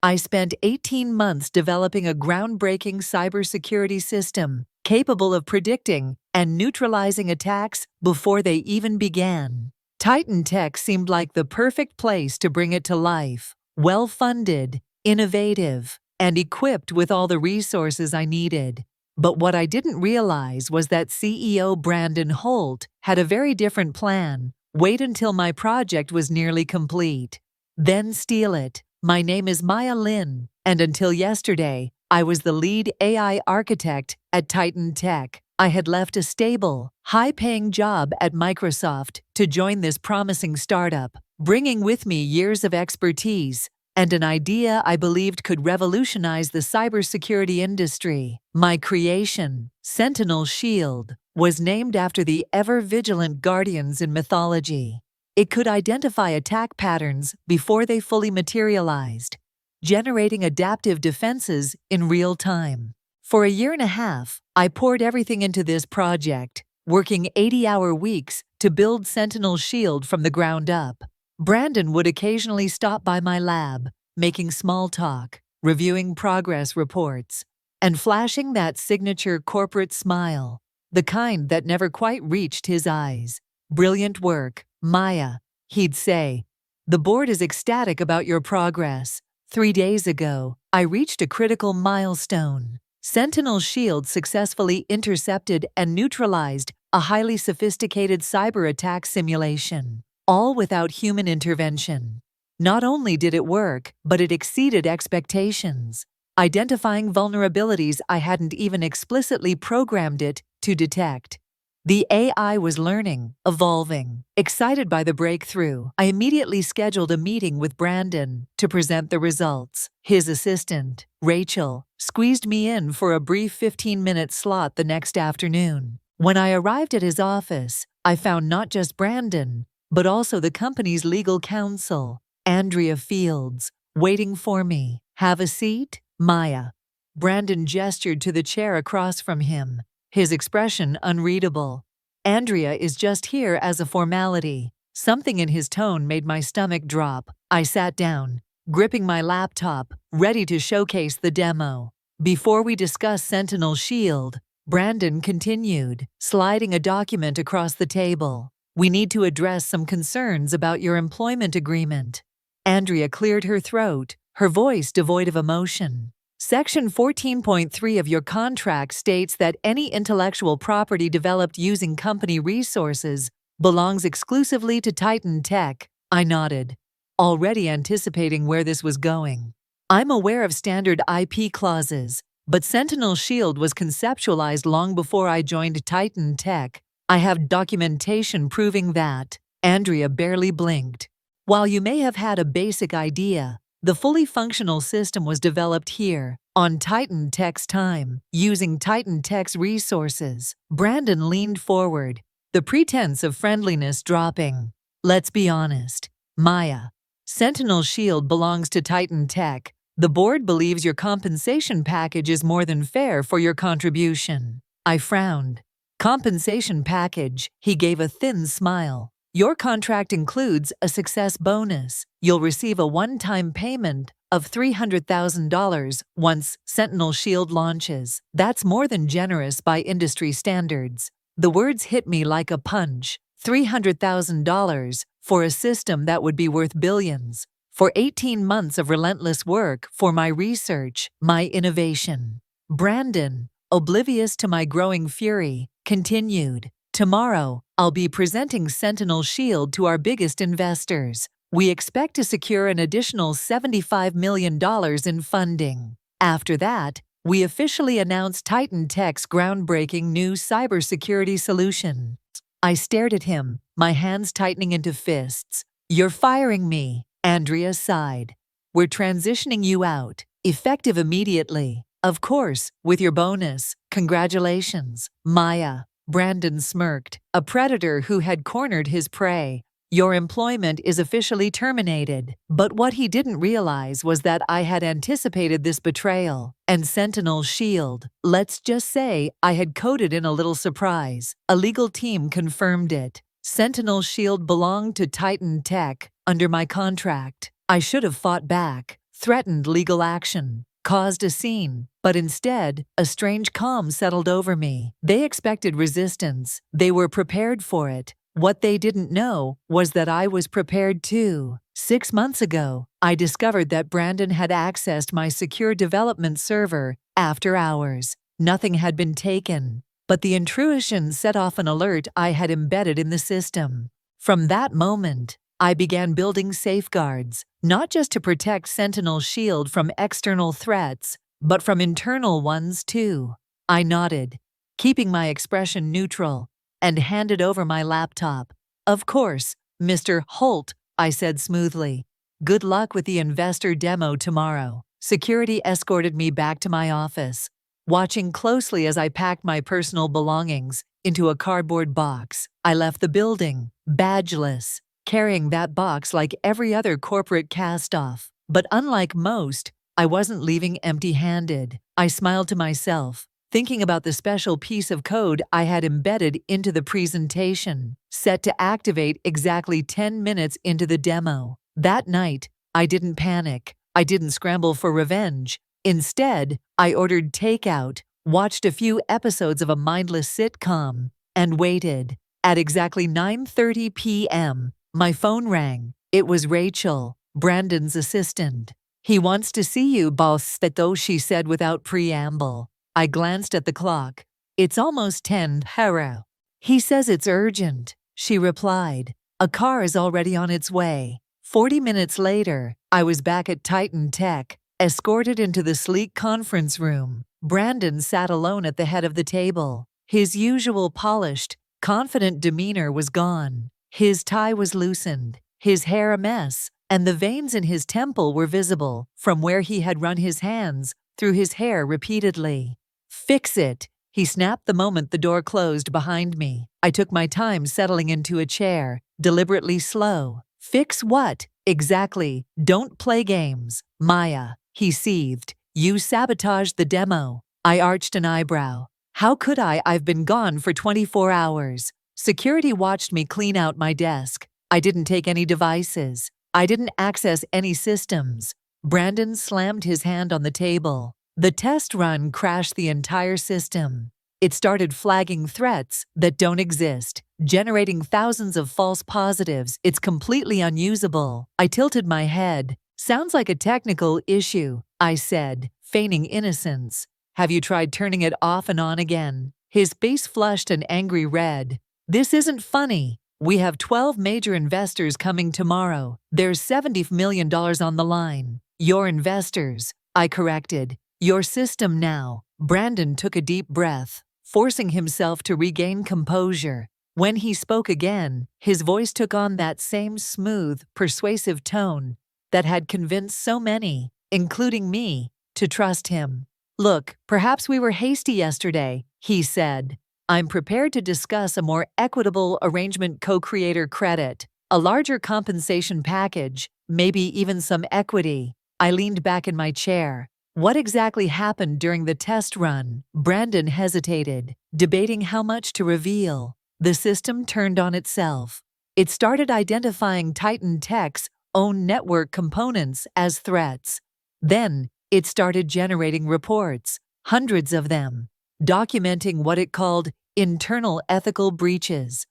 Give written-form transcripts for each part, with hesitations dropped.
I spent 18 months developing a groundbreaking cybersecurity system capable of predicting and neutralizing attacks before they even began. Titan Tech seemed like the perfect place to bring it to life. Well-funded, innovative, and equipped with all the resources I needed. But what I didn't realize was that CEO Brandon Holt had a very different plan. Wait until my project was nearly complete. Then steal it. My name is Maya Lin, and until yesterday, I was the lead AI architect at Titan Tech. I had left a stable, high-paying job at Microsoft to join this promising startup, bringing with me years of expertise and an idea I believed could revolutionize the cybersecurity industry. My creation, Sentinel Shield, was named after the ever-vigilant guardians in mythology. It could identify attack patterns before they fully materialized, generating adaptive defenses in real time. For a year and a half, I poured everything into this project, working 80-hour weeks to build Sentinel Shield from the ground up. Brandon would occasionally stop by my lab, making small talk, reviewing progress reports, and flashing that signature corporate smile, the kind that never quite reached his eyes. "Brilliant work, Maya," he'd say. "The board is ecstatic about your progress. 3 days ago, I reached a critical milestone. Sentinel Shield successfully intercepted and neutralized a highly sophisticated cyber attack simulation, all without human intervention. Not only did it work, but it exceeded expectations, identifying vulnerabilities I hadn't even explicitly programmed it to detect. The AI was learning, evolving. Excited by the breakthrough, I immediately scheduled a meeting with Brandon to present the results. His assistant, Rachel, squeezed me in for a brief 15-minute slot the next afternoon. When I arrived at his office, I found not just Brandon, but also the company's legal counsel, Andrea Fields, waiting for me. "Have a seat, Maya." Brandon gestured to the chair across from him, his expression unreadable. "Andrea is just here as a formality." Something in his tone made my stomach drop. I sat down, gripping my laptop, ready to showcase the demo. "Before we discuss Sentinel Shield," Brandon continued, sliding a document across the table, "we need to address some concerns about your employment agreement." Andrea cleared her throat, her voice devoid of emotion. "Section 14.3 of your contract states that any intellectual property developed using company resources belongs exclusively to Titan Tech." I nodded, already anticipating where this was going. "I'm aware of standard IP clauses, but Sentinel Shield was conceptualized long before I joined Titan Tech. I have documentation proving that." Andrea barely blinked. "While you may have had a basic idea, the fully functional system was developed here, on Titan Tech's time, using Titan Tech's resources." Brandon leaned forward, the pretense of friendliness dropping. "Let's be honest, Maya. Sentinel Shield belongs to Titan Tech. The board believes your compensation package is more than fair for your contribution." I frowned. "Compensation package?" He gave a thin smile. "Your contract includes a success bonus. You'll receive a one-time payment of $300,000 once Sentinel Shield launches. That's more than generous by industry standards." The words hit me like a punch. $300,000 for a system that would be worth billions. For 18 months of relentless work for my research, my innovation. Brandon, oblivious to my growing fury, continued, "Tomorrow, I'll be presenting Sentinel Shield to our biggest investors. We expect to secure an additional $75 million in funding. After that, we officially announce Titan Tech's groundbreaking new cybersecurity solution." I stared at him, my hands tightening into fists. "You're firing me," Andrea sighed. "We're transitioning you out, effective immediately. Of course, with your bonus. Congratulations, Maya." Brandon smirked, a predator who had cornered his prey. "Your employment is officially terminated." But what he didn't realize was that I had anticipated this betrayal. And Sentinel Shield, let's just say I had coded in a little surprise. A legal team confirmed it. Sentinel Shield belonged to Titan Tech, under my contract. I should have fought back, threatened legal action, caused a scene, but instead, a strange calm settled over me. They expected resistance. They were prepared for it. What they didn't know was that I was prepared too. 6 months ago, I discovered that Brandon had accessed my secure development server after hours. Nothing had been taken, but the intrusion set off an alert I had embedded in the system. From that moment, I began building safeguards, not just to protect Sentinel's shield from external threats, but from internal ones too. I nodded, keeping my expression neutral, and handed over my laptop. Of course, Mr. Holt, I said smoothly. Good luck with the investor demo tomorrow. Security escorted me back to my office, watching closely as I packed my personal belongings into a cardboard box. I left the building, badgeless, carrying that box like every other corporate cast-off. But unlike most, I wasn't leaving empty-handed. I smiled to myself, thinking about the special piece of code I had embedded into the presentation, set to activate exactly 10 minutes into the demo. That night, I didn't panic. I didn't scramble for revenge. Instead, I ordered takeout, watched a few episodes of a mindless sitcom, and waited. At exactly 9:30 p.m., my phone rang. It was Rachel, Brandon's assistant. He wants to see you, boss, though, she said without preamble. I glanced at the clock. It's almost 10, Hera. He says it's urgent, she replied. A car is already on its way. 40 minutes later, I was back at Titan Tech, escorted into the sleek conference room. Brandon sat alone at the head of the table. His usual polished, confident demeanor was gone. His tie was loosened, his hair a mess, and the veins in his temple were visible from where he had run his hands through his hair repeatedly. Fix it, he snapped the moment the door closed behind me. I took my time settling into a chair, deliberately slow. Fix what? Exactly. Don't play games, Maya, he seethed. You sabotaged the demo. I arched an eyebrow. How could I? I've been gone for 24 hours. Security watched me clean out my desk. I didn't take any devices. I didn't access any systems. Brandon slammed his hand on the table. The test run crashed the entire system. It started flagging threats that don't exist, generating thousands of false positives. It's completely unusable. I tilted my head. Sounds like a technical issue, I said, feigning innocence. Have you tried turning it off and on again? His face flushed an angry red. This isn't funny. We have 12 major investors coming tomorrow. There's $70 million on the line. Your investors, I corrected. Your system now. Brandon took a deep breath, forcing himself to regain composure. When he spoke again, his voice took on that same smooth, persuasive tone that had convinced so many, including me, to trust him. Look, perhaps we were hasty yesterday, he said. I'm prepared to discuss a more equitable arrangement, co-creator credit, a larger compensation package, maybe even some equity. I leaned back in my chair. What exactly happened during the test run? Brandon hesitated, debating how much to reveal. The system turned on itself. It started identifying Titan Tech's own network components as threats. Then, it started generating reports, hundreds of them, documenting what it called internal ethical breaches.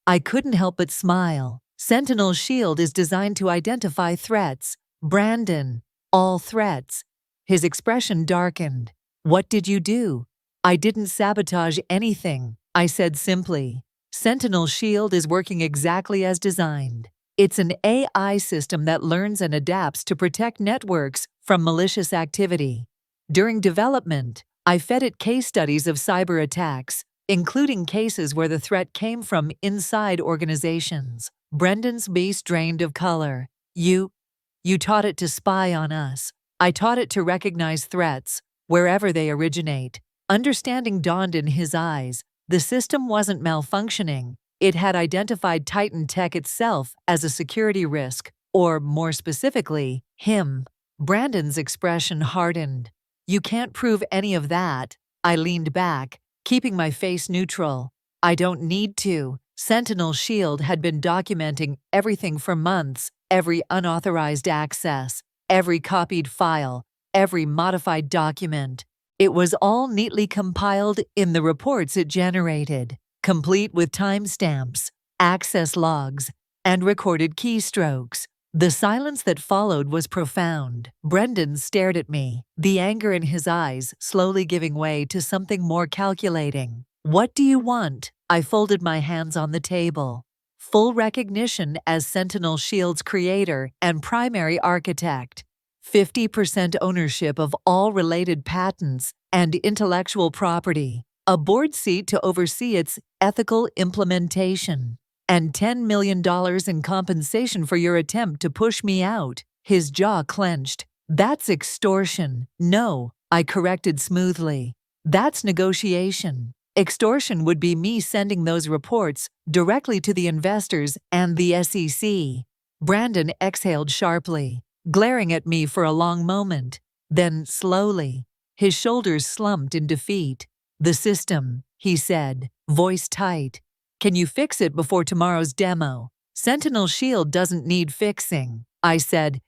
I couldn't help but smile. Sentinel's shield is designed to identify threats. Brandon, all threats. His expression darkened. What did you do? I didn't sabotage anything, I said simply. Sentinel's shield is working exactly as designed. It's an AI system that learns and adapts to protect networks from malicious activity. During development, I fed it case studies of cyber attacks, including cases where the threat came from inside organizations. Brendan's face drained of color. You taught it to spy on us. I taught it to recognize threats, wherever they originate. Understanding dawned in his eyes. The system wasn't malfunctioning. It had identified Titan Tech itself as a security risk, or more specifically, him. Brandon's expression hardened. You can't prove any of that. I leaned back, keeping my face neutral. I don't need to. Sentinel's shield had been documenting everything for months, every unauthorized access, every copied file, every modified document. It was all neatly compiled in the reports it generated, complete with timestamps, access logs, and recorded keystrokes. The silence that followed was profound. Brendan stared at me, the anger in his eyes slowly giving way to something more calculating. "What do you want?" I folded my hands on the table. "Full recognition as Sentinel Shield's creator and primary architect. 50% ownership of all related patents and intellectual property. A board seat to oversee its ethical implementation. And $10 million in compensation for your attempt to push me out." His jaw clenched. "That's extortion." "No," I corrected smoothly. "That's negotiation. Extortion would be me sending those reports directly to the investors and the SEC. Brandon exhaled sharply, glaring at me for a long moment. Then, slowly, his shoulders slumped in defeat. "The system," he said, voice tight. "Can you fix it before tomorrow's demo?" "Sentinel Shield doesn't need fixing," I said.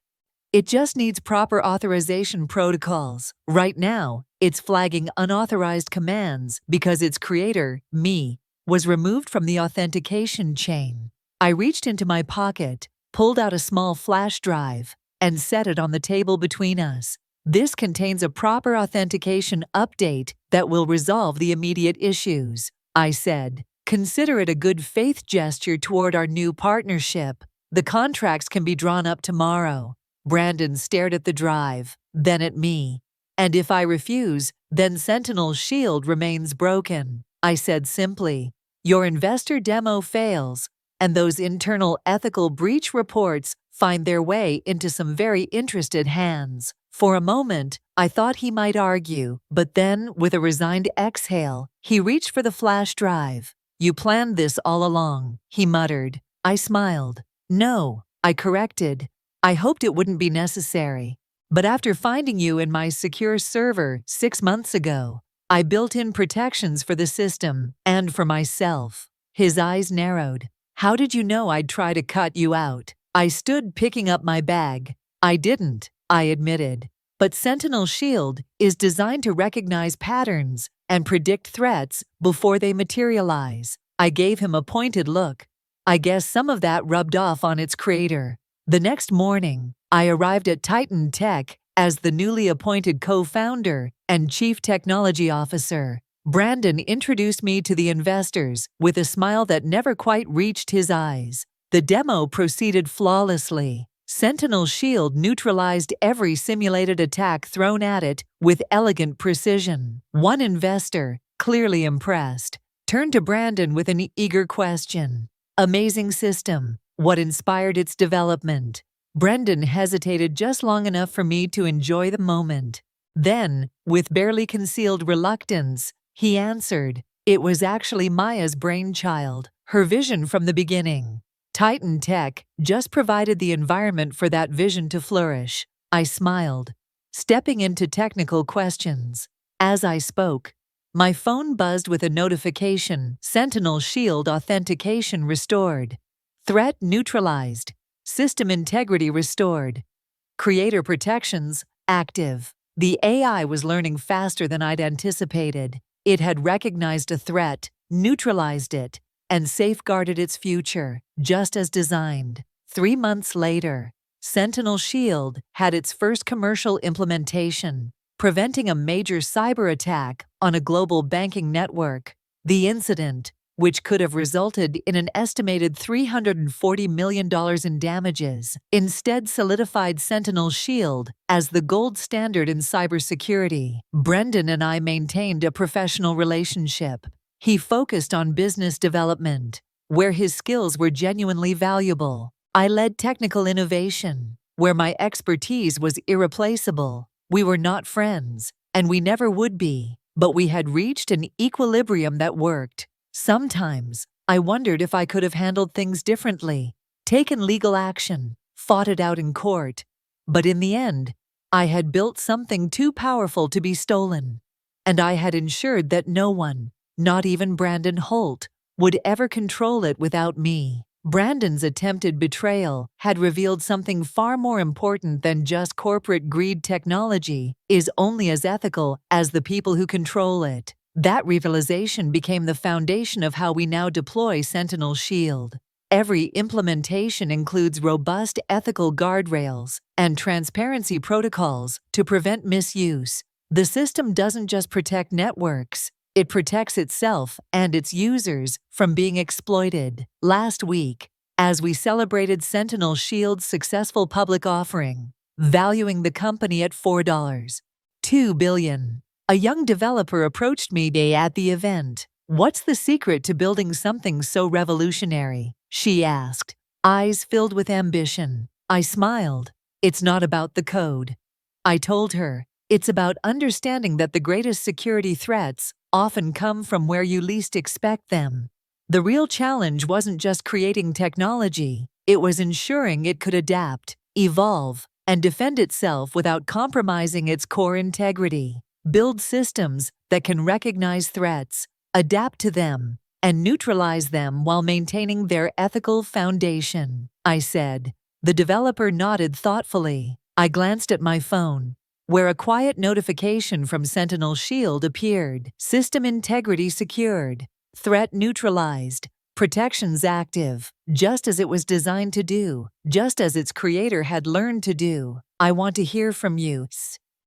"It just needs proper authorization protocols. Right now, it's flagging unauthorized commands because its creator, me, was removed from the authentication chain." I reached into my pocket, pulled out a small flash drive, and set it on the table between us. "This contains a proper authentication update that will resolve the immediate issues," I said. "Consider it a good faith gesture toward our new partnership. The contracts can be drawn up tomorrow." Brandon stared at the drive, then at me. "And if I refuse, then Sentinel's shield remains broken," I said simply. "Your investor demo fails, and those internal ethical breach reports find their way into some very interested hands." For a moment, I thought he might argue, but then, with a resigned exhale, he reached for the flash drive. "You planned this all along," he muttered. I smiled. "No," I corrected. "I hoped it wouldn't be necessary. But after finding you in my secure server 6 months ago, I built in protections for the system and for myself." His eyes narrowed. "How did you know I'd try to cut you out?" I stood picking up my bag. "I didn't," I admitted. "But Sentinel Shield is designed to recognize patterns and predict threats before they materialize." I gave him a pointed look. "I guess some of that rubbed off on its creator." The next morning, I arrived at Titan Tech as the newly appointed co-founder and chief technology officer. Brandon introduced me to the investors with a smile that never quite reached his eyes. The demo proceeded flawlessly. Sentinel Shield neutralized every simulated attack thrown at it with elegant precision. One investor, clearly impressed, turned to Brandon with an eager question. "Amazing system. What inspired its development?" Brendan hesitated just long enough for me to enjoy the moment. Then, with barely concealed reluctance, he answered, "It was actually Maya's brainchild, her vision from the beginning. Titan Tech just provided the environment for that vision to flourish." I smiled, stepping into technical questions. As I spoke, my phone buzzed with a notification: Sentinel Shield authentication restored. Threat neutralized. System integrity restored. Creator protections active. The AI was learning faster than I'd anticipated. It had recognized a threat, neutralized it, and safeguarded its future, just as designed. 3 months later, Sentinel Shield had its first commercial implementation, preventing a major cyber attack on a global banking network. The incident, which could have resulted in an estimated $340 million in damages, instead solidified Sentinel Shield as the gold standard in cybersecurity. Brendan and I maintained a professional relationship. He focused on business development, where his skills were genuinely valuable. I led technical innovation, where my expertise was irreplaceable. We were not friends, and we never would be, but we had reached an equilibrium that worked. Sometimes, I wondered if I could have handled things differently, taken legal action, fought it out in court. But in the end, I had built something too powerful to be stolen, and I had ensured that no one, not even Brandon Holt, would ever control it without me. Brandon's attempted betrayal had revealed something far more important than just corporate greed. Technology is only as ethical as the people who control it. That realization became the foundation of how we now deploy Sentinel Shield. Every implementation includes robust ethical guardrails and transparency protocols to prevent misuse. The system doesn't just protect networks, it protects itself and its users from being exploited. Last week, as we celebrated Sentinel Shield's successful public offering, valuing the company at $4.2 billion, a young developer approached me at the event. "What's the secret to building something so revolutionary?" she asked, eyes filled with ambition. I smiled. "It's not about the code," I told her. "It's about understanding that the greatest security threats often come from where you least expect them." The real challenge wasn't just creating technology, it was ensuring it could adapt, evolve, and defend itself without compromising its core integrity. Build systems that can recognize threats, adapt to them, and neutralize them while maintaining their ethical foundation, I said. The developer nodded thoughtfully. I glanced at my phone, where a quiet notification from Sentinel Shield appeared. System integrity secured, threat neutralized, protections active, just as it was designed to do, just as its creator had learned to do. "I want to hear from you.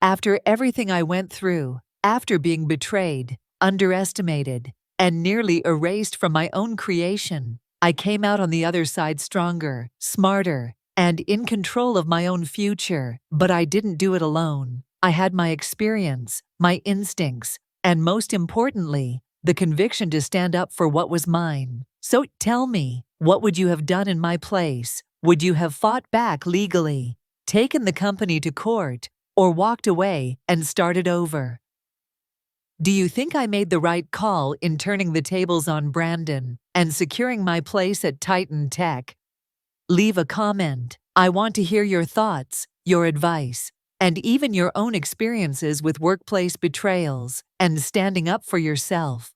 After everything I went through, after being betrayed, underestimated, and nearly erased from my own creation, I came out on the other side stronger, smarter, and in control of my own future. But I didn't do it alone. I had my experience, my instincts, and most importantly, the conviction to stand up for what was mine. So tell me, what would you have done in my place? Would you have fought back legally, taken the company to court, or walked away and started over? Do you think I made the right call in turning the tables on Brandon and securing my place at Titan Tech? Leave a comment. I want to hear your thoughts, your advice, and even your own experiences with workplace betrayals and standing up for yourself.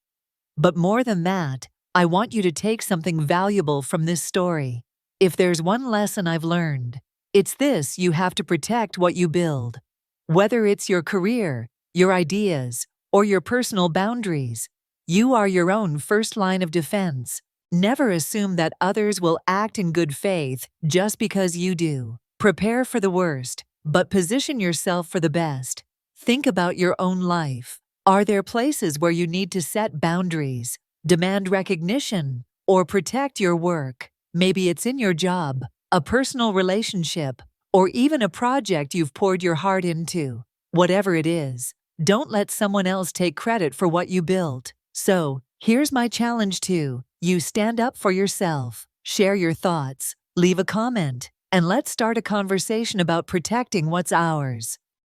But more than that, I want you to take something valuable from this story. If there's one lesson I've learned, it's this: you have to protect what you build. Whether it's your career, your ideas, or your personal boundaries, you are your own first line of defense. Never assume that others will act in good faith just because you do. Prepare for the worst, but position yourself for the best. Think about your own life. Are there places where you need to set boundaries, demand recognition, or protect your work? Maybe it's in your job, a personal relationship, or even a project you've poured your heart into. Whatever it is, don't let someone else take credit for what you built. So, here's my challenge to you: stand up for yourself, share your thoughts, leave a comment, and let's start a conversation about protecting what's ours.